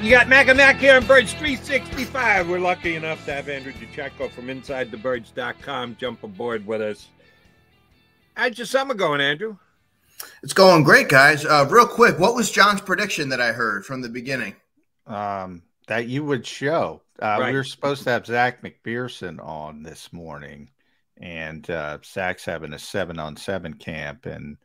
You got Mac and Mac here on Birds 365. We're lucky enough to have Andrew DiCecco from InsideTheBirds.com jump aboard with us. How's your summer going, Andrew? It's going great, guys. Real quick, what was John's prediction that I heard from the beginning? That you would show. Right. We were supposed to have Zach McPherson on this morning, and Zach's having a 7-on-7 camp, and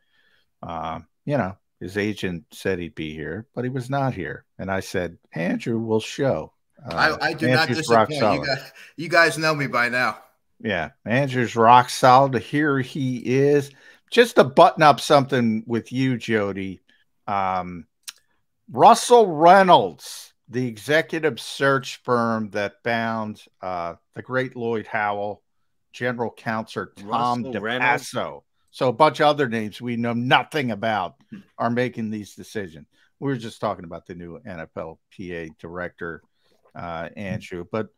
you know, his agent said he'd be here, but he was not here. And I said, Andrew will show. I do Andrew's not rock disappoint. solid. You guys know me by now. Yeah, Andrew's rock solid. Here he is. Just to button up something with you, Jody. Russell Reynolds, the executive search firm that found the great Lloyd Howell, general counsel Tom DePasso. So a bunch of other names we know nothing about are making these decisions. We were just talking about the new NFLPA director, Andrew, but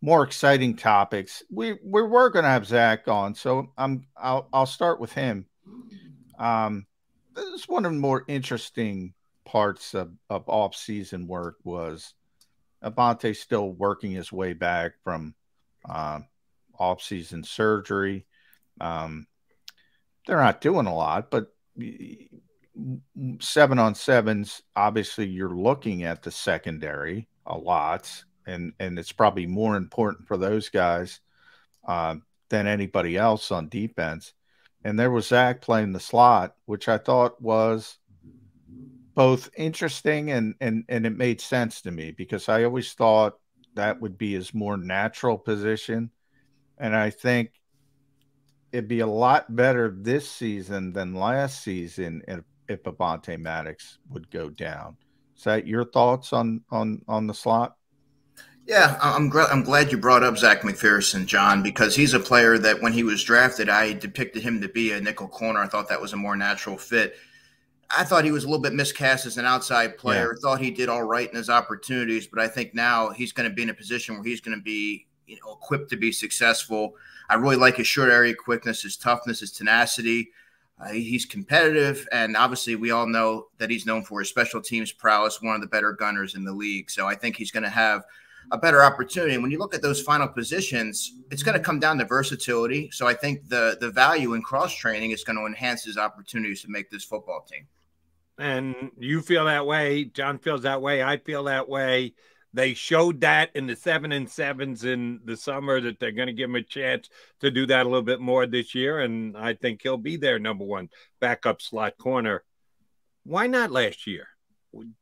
more exciting topics. We were going to have Zach on, so I'll start with him. This is one of the more interesting parts of off-season work was Avante still working his way back from off-season surgery. They're not doing a lot, but 7-on-7s, obviously you're looking at the secondary a lot, and it's probably more important for those guys than anybody else on defense. And there was Zach playing the slot, which I thought was both interesting and it made sense to me because I always thought that would be his more natural position. And I think it'd be a lot better this season than last season if Avonte Maddox would go down. Is that your thoughts on the slot? Yeah, I'm glad you brought up Zach McPherson, John, because he's a player that when he was drafted, I depicted him to be a nickel corner. I thought that was a more natural fit. I thought he was a little bit miscast as an outside player. Yeah. Thought he did all right in his opportunities, but I think now he's going to be in a position where he's going to be, equipped to be successful. I really like his short area quickness, his toughness, his tenacity. He's competitive, and obviously we all know that he's known for his special teams prowess, one of the better gunners in the league. So I think he's going to have a better opportunity. And when you look at those final positions, it's going to come down to versatility. So I think the value in cross-training is going to enhance his opportunities to make this football team. And you feel that way. John feels that way. I feel that way. They showed that in the 7-on-7s in the summer that they're going to give him a chance to do that a little bit more this year. And I think he'll be their number one backup slot corner. Why not last year?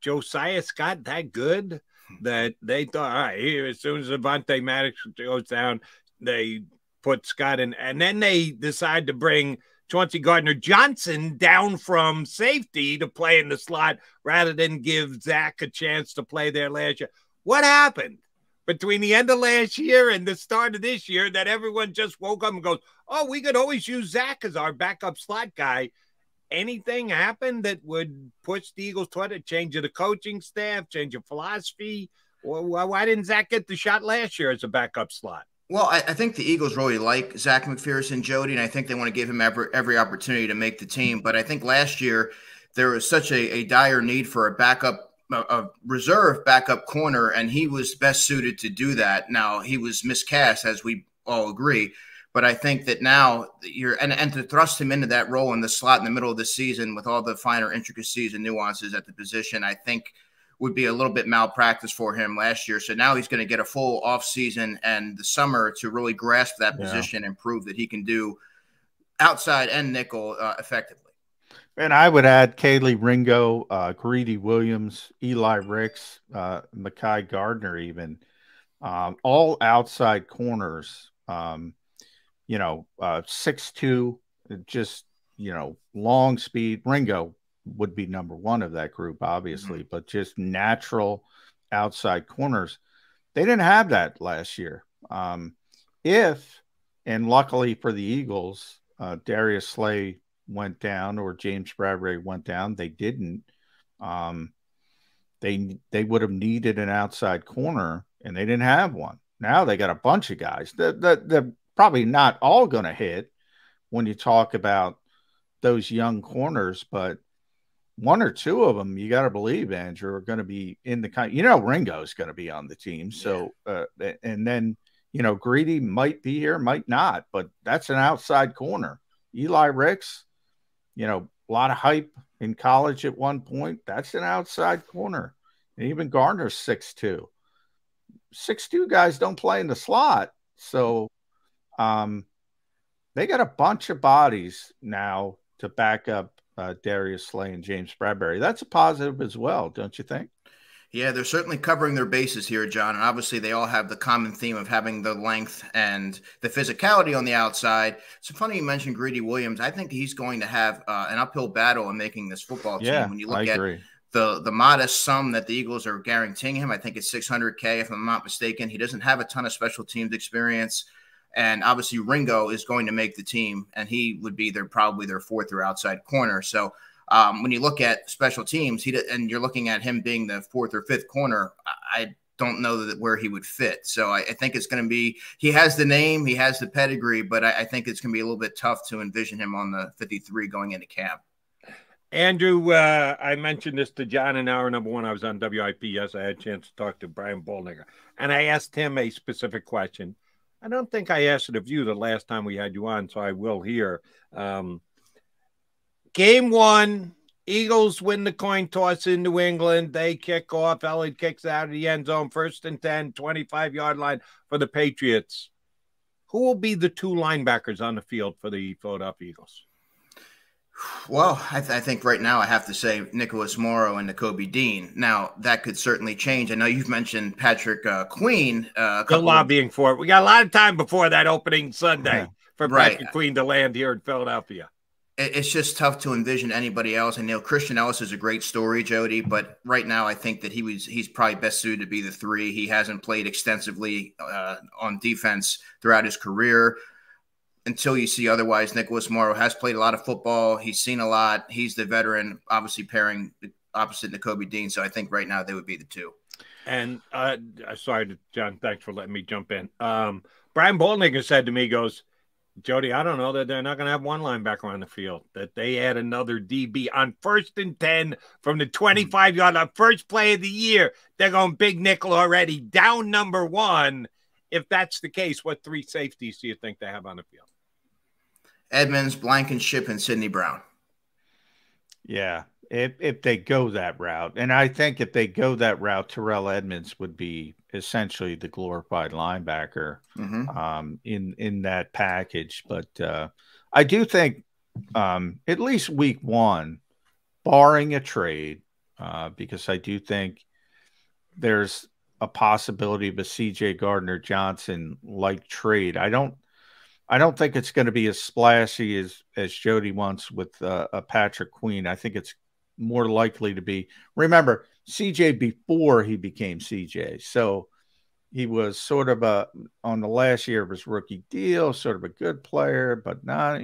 Josiah Scott that good that they thought, all right, here, as soon as Avonte Maddox goes down, they put Scott in. And then they decide to bring Chauncey Gardner-Johnson down from safety to play in the slot rather than give Zach a chance to play there last year. What happened between the end of last year and the start of this year that everyone just woke up and goes, oh, we could always use Zach as our backup slot guy? Anything happened that would push the Eagles toward a change of the coaching staff, change of philosophy? Or why didn't Zach get the shot last year as a backup slot? Well, I think the Eagles really like Zach McPherson, Jody, and I think they want to give him every opportunity to make the team. But I think last year there was such a dire need for a reserve backup corner, and he was best suited to do that. Now, he was miscast, as we all agree. But I think that now and to thrust him into that role in the slot in the middle of the season with all the finer intricacies and nuances at the position, I think would be a little bit malpractice for him last year. So now he's going to get a full off season and the summer to really grasp that position and prove that he can do outside and nickel effectively. And I would add Kaylee Ringo, Greedy Williams, Eli Ricks, Mekhi Gardner, even all outside corners. 6'2", just long speed. Ringo would be number one of that group, obviously, but just natural outside corners. They didn't have that last year. And luckily for the Eagles, Darius Slay went down or James Bradbury went down. They didn't. They would have needed an outside corner, and they didn't have one. Now they got a bunch of guys. They're probably not all going to hit when you talk about those young corners, but one or two of them, you got to believe, Andrew, are going to be in the Ringo is going to be on the team. So, and then, Greedy might be here, might not, but that's an outside corner. Eli Ricks, a lot of hype in college at one point. That's an outside corner. And even Gardner's 6'2". 6'2" guys don't play in the slot. So, they got a bunch of bodies now to back up Darius Slay and James Bradbury. That's a positive as well, don't you think? Yeah, they're certainly covering their bases here, John. And obviously they all have the common theme of having the length and the physicality on the outside. It's funny you mentioned Greedy Williams. I think he's going to have an uphill battle in making this football team. Yeah, when you look at the modest sum that the Eagles are guaranteeing him, I think it's $600K, if I'm not mistaken. He doesn't have a ton of special teams experience. And obviously Ringo is going to make the team, and he would be probably their fourth or outside corner. So when you look at special teams, and you're looking at him being the fourth or fifth corner, I don't know where he would fit. So I think it's going to be – he has the name, he has the pedigree, but I think it's going to be a little bit tough to envision him on the 53 going into camp. Andrew, I mentioned this to John in hour number one. I was on WIP. Yes, I had a chance to talk to Brian Boldinger, and I asked him a specific question. I don't think I asked it of you the last time we had you on, so I will here. Game one, Eagles win the coin toss in New England. They kick off. Elliott kicks out of the end zone. 1st and 10, 25-yard line for the Patriots. Who will be the two linebackers on the field for the Philadelphia Eagles? Well, I think right now I have to say Nicholas Morrow and Nakobe Dean. Now, that could certainly change. I know you've mentioned Patrick Queen. They're lobbying for it. We got a lot of time before that opening Sunday for Patrick Queen to land here in Philadelphia. It's just tough to envision anybody else. I know Christian Ellis is a great story, Jody, but right now I think that he's probably best suited to be the 3. He hasn't played extensively on defense throughout his career. Until you see otherwise, Nicholas Morrow has played a lot of football. He's seen a lot. He's the veteran, obviously pairing opposite Nakobe Dean. So I think right now they would be the 2. And sorry, John, thanks for letting me jump in. Brian Boldinger said to me, goes, Jody, I don't know that they're not going to have one linebacker on the field, that they add another DB on 1st and 10 from the 25-yard line, first play of the year. They're going big nickel already, down number 1. If that's the case, what 3 safeties do you think they have on the field? Edmonds, Blankenship, and Sidney Brown. Yeah, if they go that route. And I think if they go that route, Terrell Edmonds would be essentially the glorified linebacker in that package. But I do think at least week 1, barring a trade, because I do think there's a possibility of a C.J. Gardner-Johnson like trade. I don't think it's going to be as splashy as Jody wants with a Patrick Queen. I think it's more likely to be. Remember, CJ before he became CJ, so he was sort of on the last year of his rookie deal, sort of a good player, but not,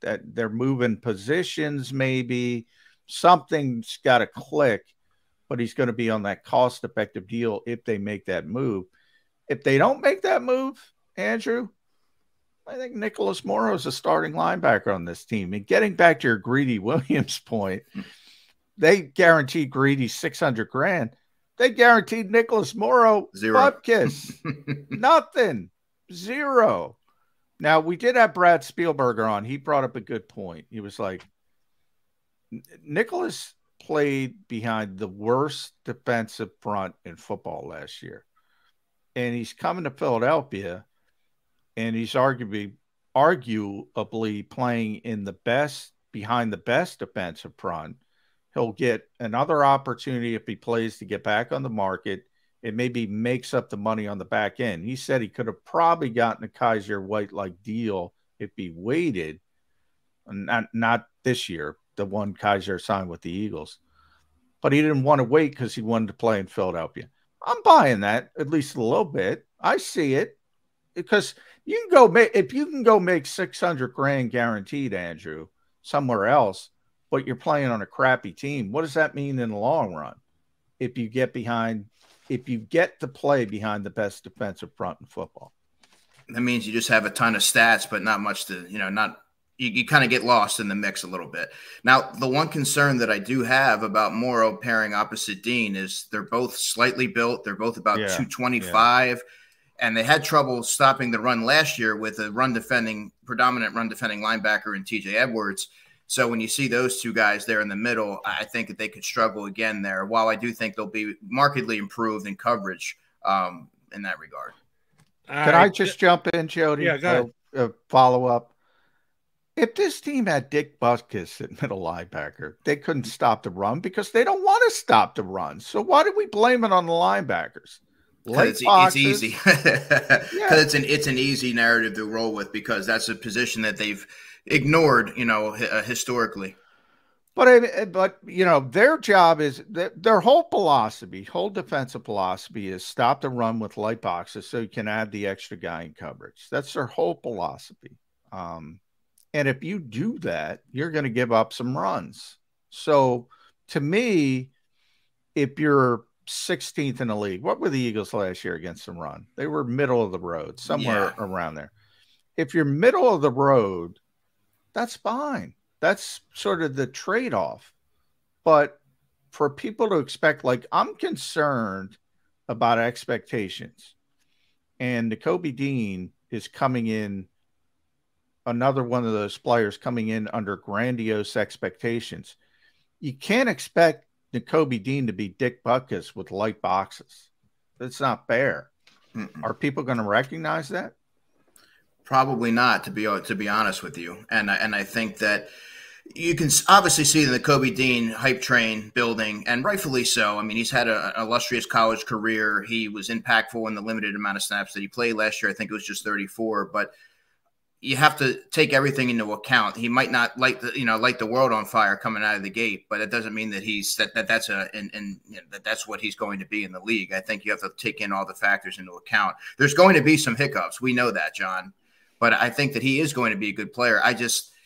that they're moving positions. Maybe something's got to click, but he's going to be on that cost-effective deal if they make that move. If they don't make that move, Andrew, I think Nicholas Morrow is a starting linebacker on this team. And getting back to your Greedy Williams point, they guaranteed Greedy $600,000. They guaranteed Nicholas Morrow $0. Butt kiss. Nothing. $0. Now, we did have Brad Spielberger on. He brought up a good point. He was like, Nicholas played behind the worst defensive front in football last year. And he's coming to Philadelphia, and he's arguably playing in behind the best defensive front. He'll get another opportunity if he plays to get back on the market. It maybe makes up the money on the back end. He said he could have probably gotten a Kaiser White-like deal if he waited. Not this year, the one Kaiser signed with the Eagles. But he didn't want to wait because he wanted to play in Philadelphia. I'm buying that at least a little bit. I see it. Because if you can go make $600,000 guaranteed, Andrew, somewhere else, but you're playing on a crappy team, what does that mean in the long run? If you get to play behind the best defensive front in football, that means you just have a ton of stats, but not much to, not you kind of get lost in the mix a little bit. Now, the one concern that I do have about Morrow pairing opposite Dean is they're both slightly built. They're both about 225, and they had trouble stopping the run last year with a predominant run defending linebacker in TJ Edwards. So when you see those two guys there in the middle, I think that they could struggle again there. While I do think they'll be markedly improved in coverage in that regard. Can I just jump in, Jody? Yeah, go ahead. Follow up. If this team had Dick Butkus at middle linebacker, they couldn't stop the run because they don't want to stop the run. So why do we blame it on the linebackers? It's easy. Because it's an easy narrative to roll with because that's a position that they've ignored, historically. But their job is their whole philosophy, whole defensive philosophy is stop the run with light boxes so you can add the extra guy in coverage. That's their whole philosophy. And if you do that, you're going to give up some runs. So to me, if you're 16th in the league, what were the Eagles last year against the run? They were middle of the road, somewhere around there. If you're middle of the road, that's fine. That's sort of the trade-off. But for people to expect, I'm concerned about expectations. And Nakobe Dean is coming in, another one of those players coming in under grandiose expectations. You can't expect Nakobe Dean to be Dick Butkus with light boxes. That's not fair. Are people going to recognize that? Probably not, to be honest with you. And I think that you can obviously see the Nakobe Dean hype train building, and rightfully so. I mean, he's had an illustrious college career. He was impactful in the limited amount of snaps that he played last year. I think it was just 34, but you have to take everything into account. He might not light the world on fire coming out of the gate, but it doesn't mean that that's what he's going to be in the league. I think you have to take in all the factors into account. There's going to be some hiccups. We know that, John, but I think that he is going to be a good player.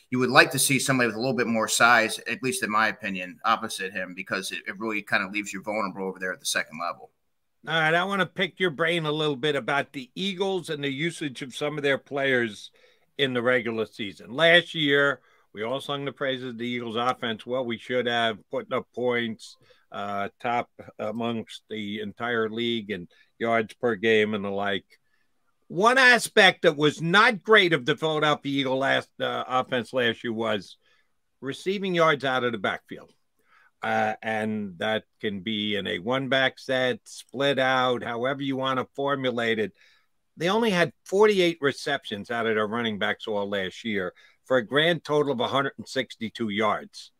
You would like to see somebody with a little bit more size, at least in my opinion, opposite him, because it really kind of leaves you vulnerable over there at the second level. All right, I want to pick your brain a little bit about the Eagles and the usage of some of their players in the regular season. Last year, we all sung the praises of the Eagles offense. Well, we should have putting up points, top amongst the entire league and yards per game and the like. One aspect that was not great of the Philadelphia Eagle offense last year was receiving yards out of the backfield. And that can be in a one-back set, split out, however you want to formulate it. They only had 48 receptions out of their running backs all last year for a grand total of 162 yards.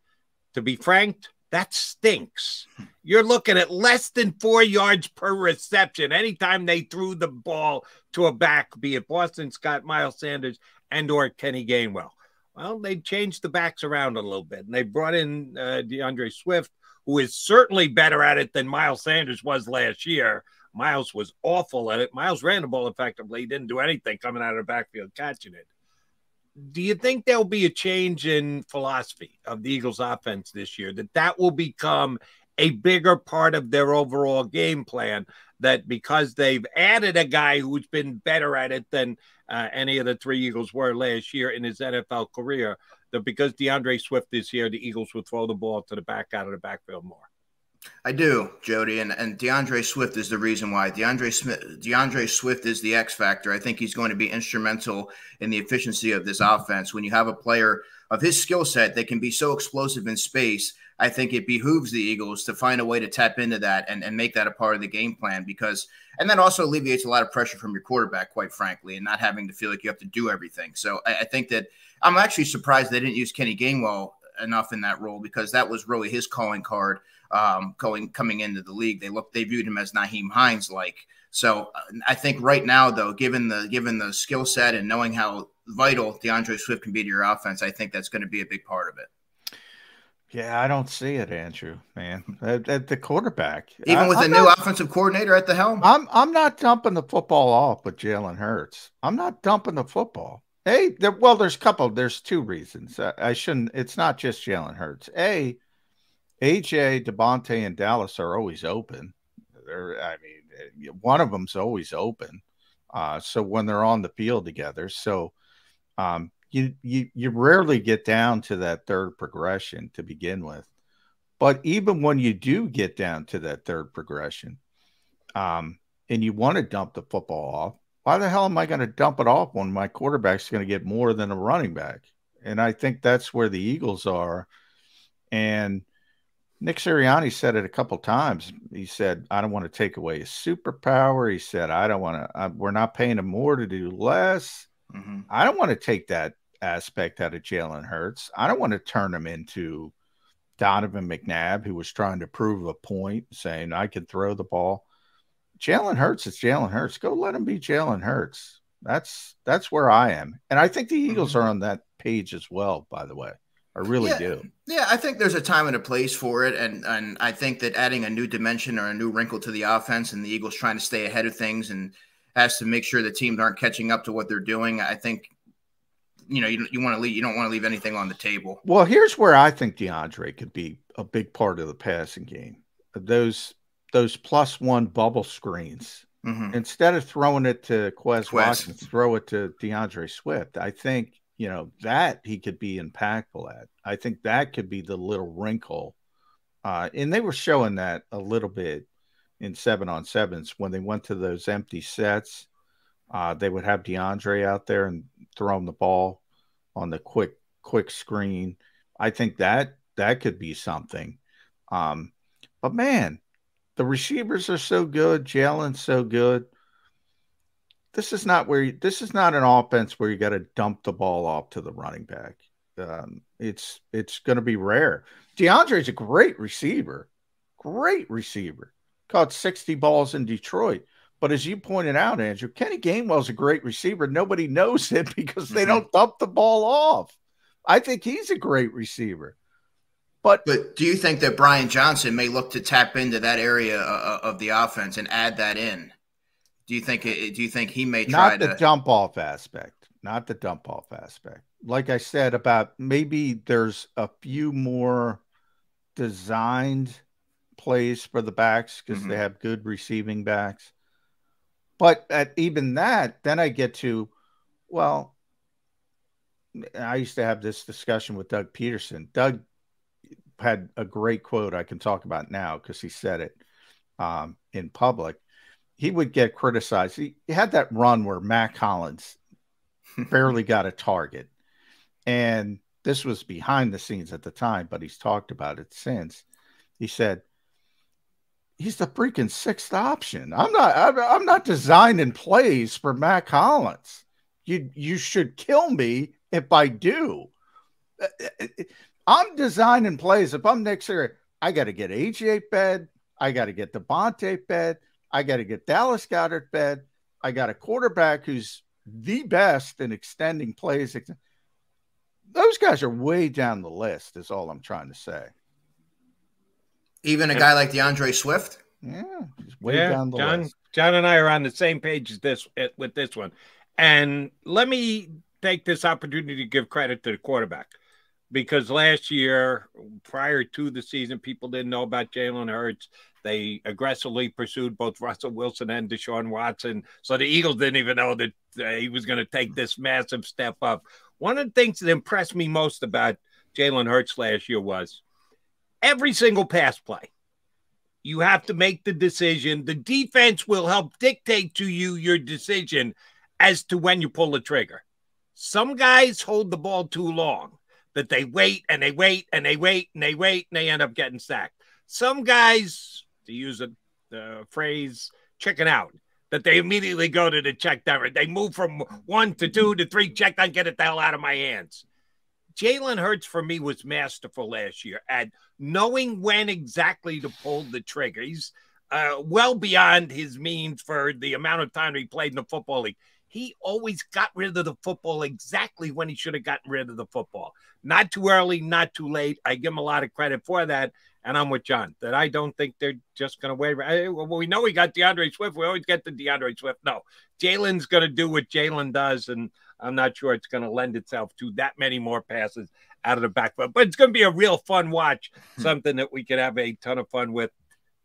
To be frank, that stinks. You're looking at less than 4 yards per reception anytime they threw the ball to a back, be it Boston Scott, Miles Sanders, and or Kenny Gainwell. Well, they changed the backs around a little bit, and they brought in DeAndre Swift, who is certainly better at it than Miles Sanders was last year. Miles was awful at it. Miles ran the ball effectively. He didn't do anything coming out of the backfield catching it. Do you think there'll be a change in philosophy of the Eagles offense this year, that will become a bigger part of their overall game plan, that because they've added a guy who's been better at it than any of the three Eagles were last year in his NFL career, that because DeAndre Swift is here, the Eagles will throw the ball to the back out of the backfield more? I do, Jody, and DeAndre Swift is the reason why. DeAndre Swift is the X factor. I think he's going to be instrumental in the efficiency of this offense. When you have a player of his skill set that can be so explosive in space, I think it behooves the Eagles to find a way to tap into that and make that a part of the game plan, and that also alleviates a lot of pressure from your quarterback, quite frankly, and not having to feel like you have to do everything. So I think that I'm actually surprised they didn't use Kenny Gainwell enough in that role, because that was really his calling card. Coming into the league, they viewed him as Nyheim Hines-like. So I think right now, though, given the skill set and knowing how vital DeAndre Swift can be to your offense, I think that's going to be a big part of it. Yeah, I don't see it, Andrew, man. At the quarterback, even with a new offensive coordinator at the helm, I'm not dumping the football off with Jalen Hurts. I'm not dumping the football. Hey, there's two reasons. I shouldn't. It's not just Jalen Hurts. AJ, Devontae, and Dallas are always open. One of them's always open. So when they're on the field together, you rarely get down to that third progression to begin with. But even when you do get down to that third progression, and you want to dump the football off, why the hell am I going to dump it off when my quarterback's going to get more than a running back? And I think that's where the Eagles are. And Nick Sirianni said it a couple times. He said, I don't want to take away his superpower. He said, I don't want to, we're not paying him more to do less. Mm-hmm. I don't want to take that aspect out of Jalen Hurts. I don't want to turn him into Donovan McNabb, who was trying to prove a point, saying, I can throw the ball. Jalen Hurts is Jalen Hurts. Go let him be Jalen Hurts. That's where I am. And I think the Eagles are on that page as well, by the way. I really do. Yeah, I think there's a time and a place for it. And I think that adding a new dimension or a new wrinkle to the offense and the Eagles trying to stay ahead of things and has to make sure the teams aren't catching up to what they're doing. I think, you want to leave, you don't want to leave anything on the table. Well, here's where I think DeAndre could be a big part of the passing game. Those +1 bubble screens. Mm-hmm. Instead of throwing it to Quez Watkins, throw it to DeAndre Swift. I think, that he could be impactful at. I think that could be the little wrinkle. And they were showing that a little bit in 7-on-7s when they went to those empty sets. They would have DeAndre out there and throw him the ball on the quick screen. I think that could be something. But man, the receivers are so good. Jalen's so good. This is not an offense where you got to dump the ball off to the running back. It's going to be rare. DeAndre's a great receiver. Caught 60 balls in Detroit. But as you pointed out, Andrew, Kenny Gainwell's a great receiver. Nobody knows it because they don't dump the ball off. I think he's a great receiver. But do you think that Brian Johnson may look to tap into that area of the offense and add that in? Do you think he may try not the dump off aspect? Not the dump off aspect. Like I said, about maybe there's a few more designed plays for the backs because they have good receiving backs. But at even that, then I get to, well, I used to have this discussion with Doug Peterson. Doug had a great quote I can talk about now because he said it in public. He would get criticized. He had that run where Matt Collins barely got a target. And this was behind the scenes at the time, but he's talked about it since. He said, he's the freaking sixth option. I'm not designing plays for Matt Collins. You should kill me if I do. I'm designing plays. If I'm Nick Sirianni, I got to get AJ fed. I got to get Devontae fed. I got to get Dallas Goedert fed. I got a quarterback who's the best in extending plays. Those guys are way down the list, is all I'm trying to say. Even a guy like DeAndre Swift? Yeah, he's way down the list. John and I are on the same page with this one. And let me take this opportunity to give credit to the quarterback. Because last year, prior to the season, people didn't know about Jalen Hurts. They aggressively pursued both Russell Wilson and Deshaun Watson. So the Eagles didn't even know that he was going to take this massive step up. One of the things that impressed me most about Jalen Hurts last year was every single pass play. You have to make the decision. The defense will help dictate to you your decision as to when you pull the trigger. Some guys hold the ball too long, that they wait and they wait and they wait and they wait and they end up getting sacked. Some guys, to use the phrase, chicken out, that they immediately go to the check down. They move from 1 to 2 to 3, check down, get it the hell out of my hands. Jalen Hurts, for me, was masterful last year at knowing when exactly to pull the trigger. He's well beyond his means for the amount of time he played in the football league. He always got rid of the football exactly when he should have gotten rid of the football. Not too early, not too late. I give him a lot of credit for that. And I'm with John, that I don't think they're just going to waver. Well, we know we got DeAndre Swift. We always get the DeAndre Swift. No, Jalen's going to do what Jalen does, and I'm not sure it's going to lend itself to that many more passes out of the backfield. But it's going to be a real fun watch, something that we could have a ton of fun with,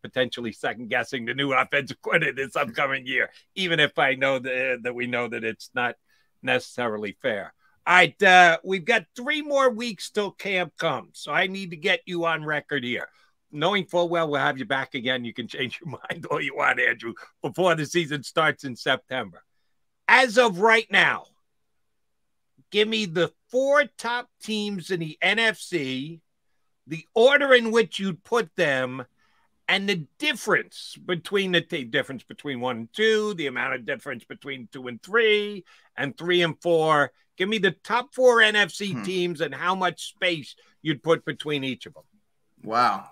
potentially second-guessing the new offensive coordinator this upcoming year, even if I know that we know that it's not necessarily fair. All right, we've got 3 more weeks till camp comes, so I need to get you on record here. Knowing full well we'll have you back again, you can change your mind all you want, Andrew, before the season starts in September. As of right now, give me the 4 top teams in the NFC, the order in which you'd put them, and the difference between difference between 1 and 2, the amount of difference between 2 and 3, and 3 and 4. Give me the top 4 NFC teams and how much space you'd put between each of them. Wow.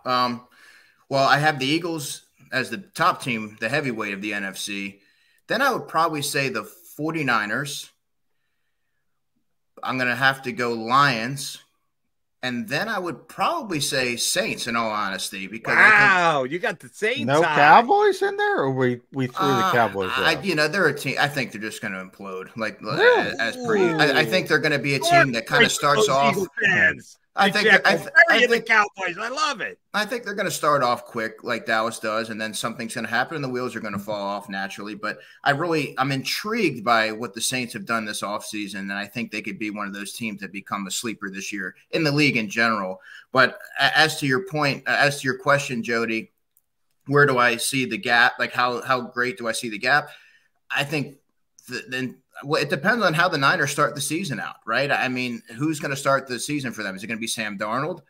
Well, I have the Eagles as the top team, the heavyweight of the NFC. Then I would probably say the 49ers. I'm going to have to go Lions. And then I would probably say Saints, in all honesty, because you got the Saints. No Cowboys in there, or we threw the Cowboys out? They're a team. I think they're just going to implode. I think they're going to be a team that kind of starts off. I think the Cowboys. I love it. I think they're going to start off quick, like Dallas does, and then something's going to happen, and the wheels are going to fall off naturally. But I'm intrigued by what the Saints have done this offseason, and I think they could be one of those teams that become a sleeper this year in the league in general. But as to your point, as to your question, Jody, where do I see the gap? Like how great do I see the gap? I think it depends on how the Niners start the season out, right? I mean, who's going to start the season for them? Is it going to be Sam Darnold,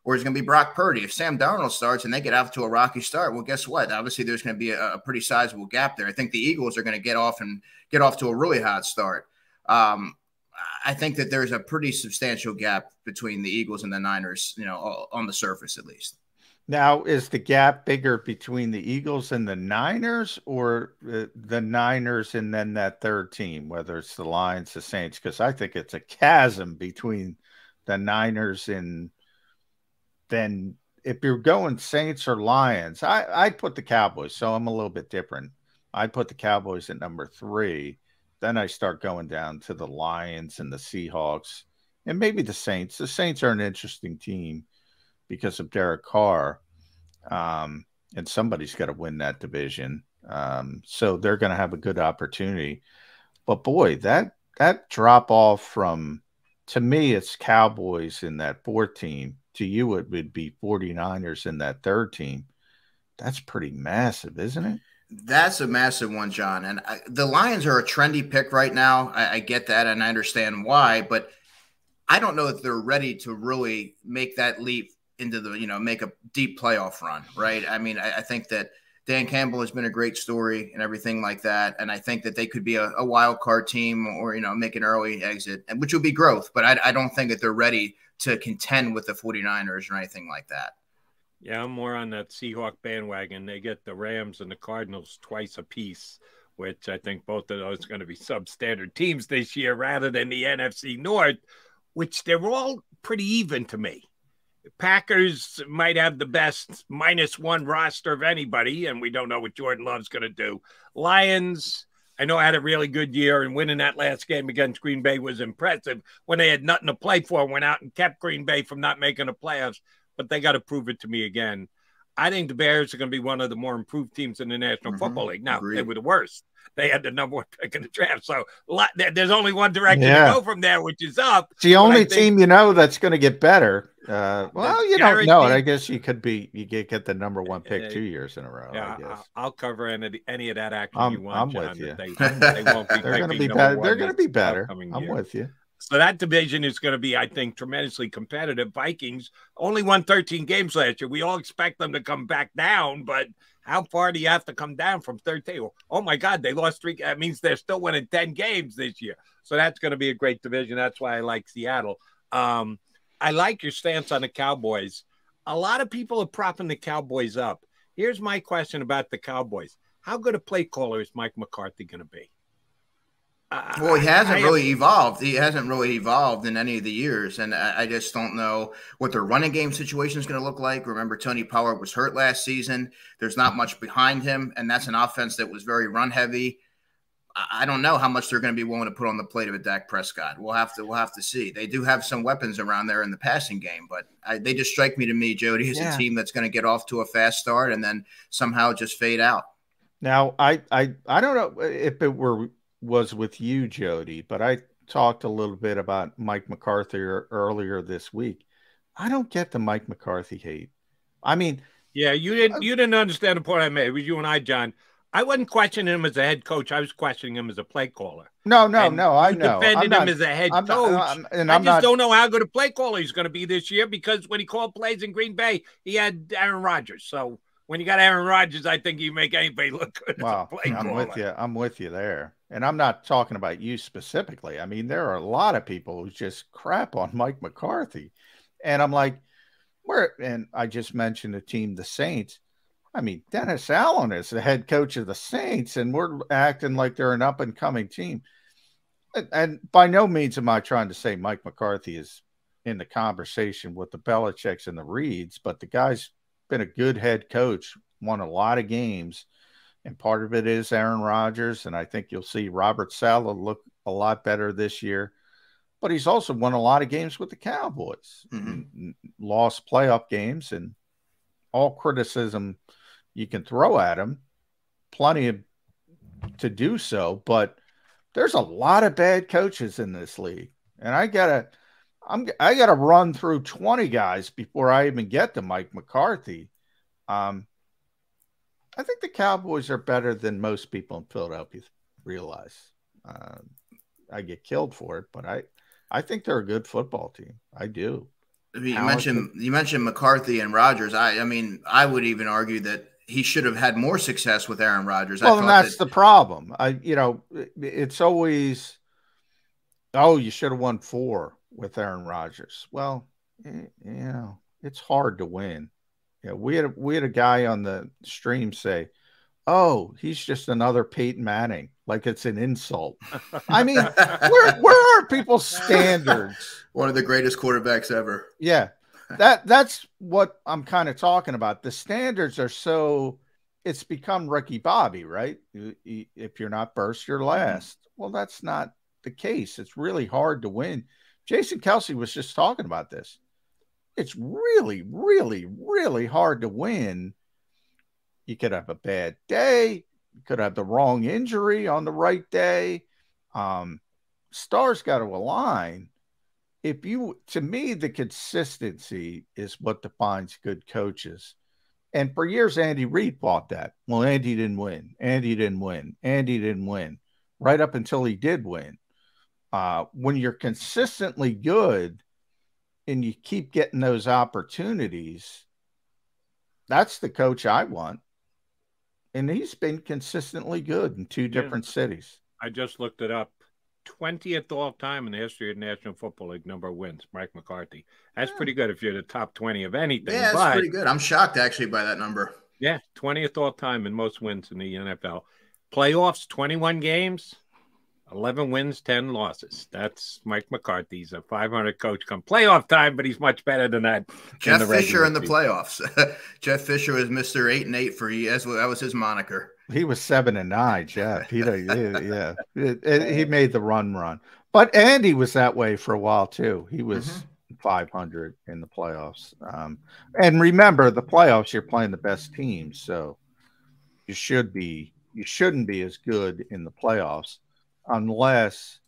or is it going to be Brock Purdy? If Sam Darnold starts and they get off to a rocky start, well, guess what? Obviously, there's going to be a pretty sizable gap there. I think the Eagles are going to get off to a really hot start. I think that there's a pretty substantial gap between the Eagles and the Niners, on the surface at least. Now, is the gap bigger between the Eagles and the Niners, or the Niners and then that third team, whether it's the Lions, the Saints? Because I think it's a chasm between the Niners and then if you're going Saints or Lions, I'd put the Cowboys. So I'm a little bit different. I'd put the Cowboys at number 3. Then I start going down to the Lions and the Seahawks and maybe the Saints. The Saints are an interesting team because of Derek Carr, and somebody's got to win that division. So they're going to have a good opportunity. But boy, that drop off from, to me, it's Cowboys in that 4th team. To you, it would be 49ers in that 3rd team. That's pretty massive, isn't it? That's a massive one, John. And the Lions are a trendy pick right now. I get that, and I understand why. But I don't know if they're ready to really make that leap into make a deep playoff run, right? I mean, I think that Dan Campbell has been a great story and everything like that. And I think that they could be a wild card team or, make an early exit, which would be growth. But I don't think that they're ready to contend with the 49ers or anything like that. Yeah, I'm more on that Seahawk bandwagon. They get the Rams and the Cardinals twice a piece, which I think both of those are going to be substandard teams this year rather than the NFC North, which they're all pretty even to me. Packers might have the best -1 roster of anybody, and we don't know what Jordan Love's going to do. Lions, I know, had a really good year, and winning that last game against Green Bay was impressive when they had nothing to play for, went out and kept Green Bay from not making the playoffs, but they got to prove it to me again. I think the Bears are going to be one of the more improved teams in the National Football League. Now, they were the worst. They had the number 1 pick in the draft. So there's only one direction to go from there, which is up. It's the only team that's going to get better. Well, you don't know it. I guess you get the number 1 pick 2 years in a row. Yeah, I guess. I'll cover any of that action you want. I'm John, with you. They won't be. They're going to be better. They're going to be better. I'm with you. So that division is going to be, I think, tremendously competitive. Vikings only won 13 games last year. We all expect them to come back down, but how far do you have to come down from 13? Oh, my God, they lost 3. That means they're still winning 10 games this year. So that's going to be a great division. That's why I like Seattle. I like your stance on the Cowboys. A lot of people are propping the Cowboys up. Here's my question about the Cowboys. How good a play caller is Mike McCarthy going to be? Well, he hasn't really evolved. He hasn't really evolved in any of the years, and I just don't know what their running game situation is going to look like. Remember, Tony Pollard was hurt last season. There's not much behind him, and that's an offense that was very run-heavy. I don't know how much they're going to be willing to put on the plate of a Dak Prescott. We'll have to see. They do have some weapons around there in the passing game, but they just strike me to me, Jody, as a team that's going to get off to a fast start and then somehow just fade out. Now, I don't know if it was with you, Jody, but talked a little bit about Mike McCarthy earlier this week. I don't get the Mike McCarthy hate. I mean, yeah, you didn't understand the point I made. It was you and I, John. I wasn't questioning him as a head coach. I was questioning him as a play caller. No, I know. Defended him as a head coach. I just don't know how good a play caller he's going to be this year, because when he called plays in Green Bay, he had Aaron Rodgers. So when you got Aaron Rodgers, I think you make anybody look good as a play caller. I'm with you there. And I'm not talking about you specifically. I mean, there are a lot of people who just crap on Mike McCarthy. And I'm like, and I just mentioned the team, the Saints. I mean, Dennis Allen is the head coach of the Saints, and we're acting like they're an up-and-coming team. And by no means am I trying to say Mike McCarthy is in the conversation with the Belichicks and the Reeds, but the guy's been a good head coach, won a lot of games, and part of it is Aaron Rodgers, and I think you'll see Robert Saleh look a lot better this year. But he's also won a lot of games with the Cowboys, lost playoff games, and all criticism you can throw at him, plenty to do so. But there's a lot of bad coaches in this league, and I gotta run through 20 guys before I even get to Mike McCarthy. I think the Cowboys are better than most people in Philadelphia realize. I get killed for it, but I think they're a good football team. I do. You mentioned McCarthy and Rodgers. I mean, I would even argue that he should have had more success with Aaron Rodgers. Well, and that's the problem. It's always, you should have won 4 with Aaron Rodgers. Well, it's hard to win. Yeah, we had a guy on the stream say, "Oh, he's just another Peyton Manning," like it's an insult. I mean, where are people's standards? One of the greatest quarterbacks ever. Yeah, that's what I'm kind of talking about. The standards are so, it's become Ricky Bobby, right? If you're not first, you're last. Well, that's not the case. It's really hard to win. Jason Kelsey was just talking about this. It's really, really, really hard to win. You could have a bad day. You could have the wrong injury on the right day. Stars got to align. To me, the consistency is what defines good coaches. And for years, Andy Reid fought that. Well, Andy didn't win. Andy didn't win. Right up until he did win. When you're consistently good and you keep getting those opportunities, that's the coach I want. And he's been consistently good in 2 different cities. I just looked it up. 20th all time in the history of the National Football League number of wins, Mike McCarthy. That's pretty good if you're the top 20 of anything. Yeah, that's pretty good. I'm shocked actually by that number. Yeah, 20th all time in most wins in the NFL. Playoffs, 21 games, 11 wins, 10 losses. That's Mike McCarthy. He's a 500 coach come playoff time, but he's much better than that. Jeff Fisher in the playoffs. Jeff Fisher was Mr. 8-8 for years. That was his moniker. He was 7-9, Jeff. He made the run. But Andy was that way for a while too. He was 500 in the playoffs. And remember, the playoffs, you're playing the best teams, so you shouldn't be as good in the playoffs unless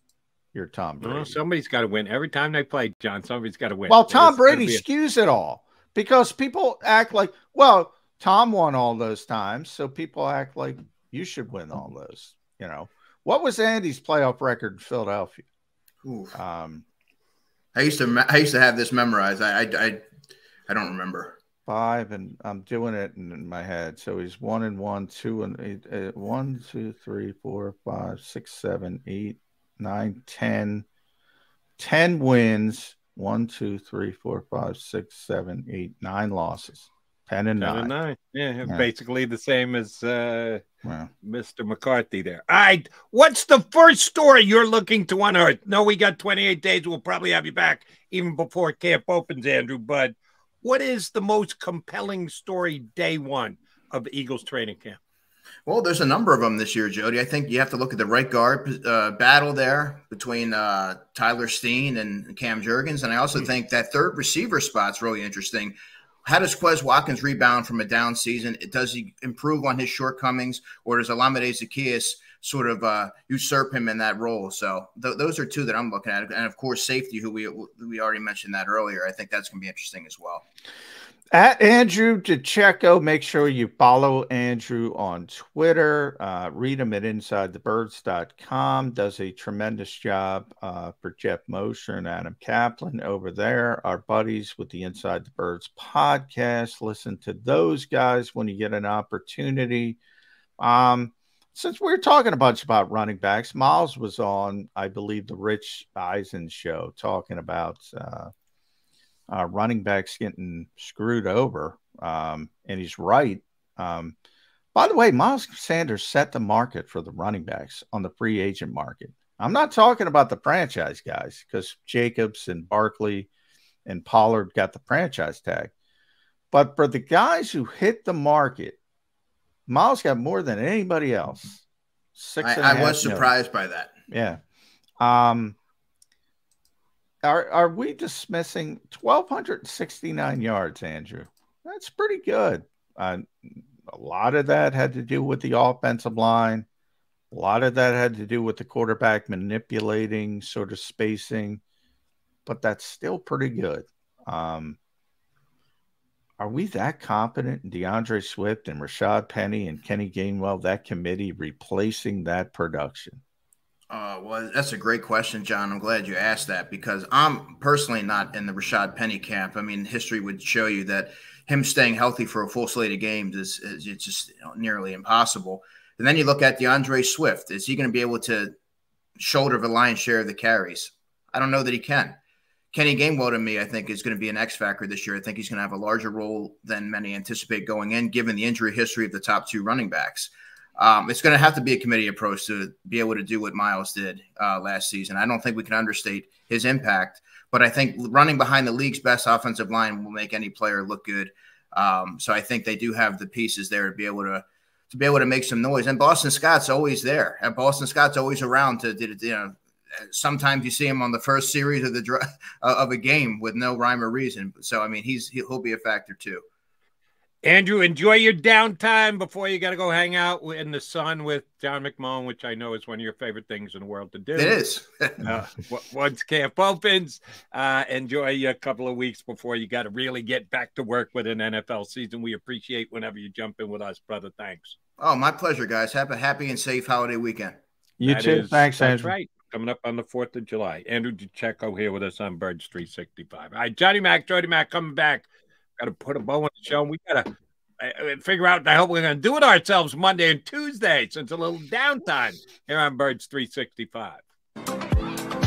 you're Tom Brady. Well, somebody's got to win. Every time they play, John, somebody's got to win. Well, Tom Brady skews it all because people act like, well, Tom won all those times, so people act like you should win all those. What was Andy's playoff record in Philadelphia? I used to have this memorized. I don't remember. 5, and I'm doing it in my head. So he's 1-1, 2 and 1, 2, 3, 4, 5, 6, 7, 8, 9, 10. 10 wins. 1, 2, 3, 4, 5, 6, 7, 8, 9 losses. 10-9. Yeah, basically the same as Mr. McCarthy there. All right, what's the first story you're looking to unearth? No, we got 28 days. We'll probably have you back even before camp opens, Andrew. But what is the most compelling story day one of the Eagles training camp? Well, there's a number of them this year, Jody. I think you have to look at the right guard battle there between Tyler Steen and Cam Jurgens. And I also think that third receiver spot's really interesting. how does Quez Watkins rebound from a down season? Does he improve on his shortcomings, or does Olamide Zaccheaus sort of usurp him in that role? So those are two that I'm looking at. And, of course, safety, who we already mentioned that earlier. I think that's going to be interesting as well. At Andrew DiCecco, make sure you follow Andrew on Twitter. Read him at InsideTheBirds.com. Does a tremendous job for Jeff Mosher and Adam Kaplan over there. Our buddies with the Inside the Birds podcast. Listen to those guys when you get an opportunity. Since we're talking a bunch about running backs, Miles was on, I believe, the Rich Eisen show talking about running backs getting screwed over. And he's right. By the way, Miles Sanders set the market for the running backs on the free agent market. I'm not talking about the franchise guys because Jacobs and Barkley and Pollard got the franchise tag. But for the guys who hit the market, Miles got more than anybody else. I was surprised by that. Yeah. Are we dismissing 1,269 yards, Andrew? That's pretty good. A lot of that had to do with the offensive line. A lot of that had to do with the quarterback manipulating sort of spacing, but that's still pretty good. Are we that confident in DeAndre Swift and Rashad Penny and Kenny Gainwell, that committee, replacing that production? Well, that's a great question, John. I'm glad you asked that because I'm personally not in the Rashad Penny camp. I mean, history would show you that him staying healthy for a full slate of games is it's just nearly impossible. And then you look at DeAndre Swift. Is he going to be able to shoulder the lion's share of the carries? I don't know that he can. Kenny Gainwell, to me, I think is going to be an X factor this year. I think he's going to have a larger role than many anticipate going in, given the injury history of the top two running backs. It's going to have to be a committee approach to be able to do what Miles did last season. I don't think we can understate his impact, but I think running behind the league's best offensive line will make any player look good. So I think they do have the pieces there to be able to make some noise. And Boston Scott's always there. And Boston Scott's always around to sometimes you see him on the first series of a game with no rhyme or reason. So I mean, he'll be a factor too. Andrew, enjoy your downtime before you got to go hang out in the sun with John McMullen, which I know is one of your favorite things in the world to do. It is. Once camp opens, enjoy a couple of weeks before you got to really get back to work with an NFL season. We appreciate whenever you jump in with us, brother. Thanks. Oh, my pleasure, guys. Have a happy and safe holiday weekend. You too. Thanks, Andrew. That's right. Coming up on the 4th of July. Andrew DiCecco here with us on Birds 365. All right, Jody Mac coming back. Got to put a bow on the show. And we got to figure out the hell we're going to do it ourselves Monday and Tuesday since a little downtime here on Birds 365.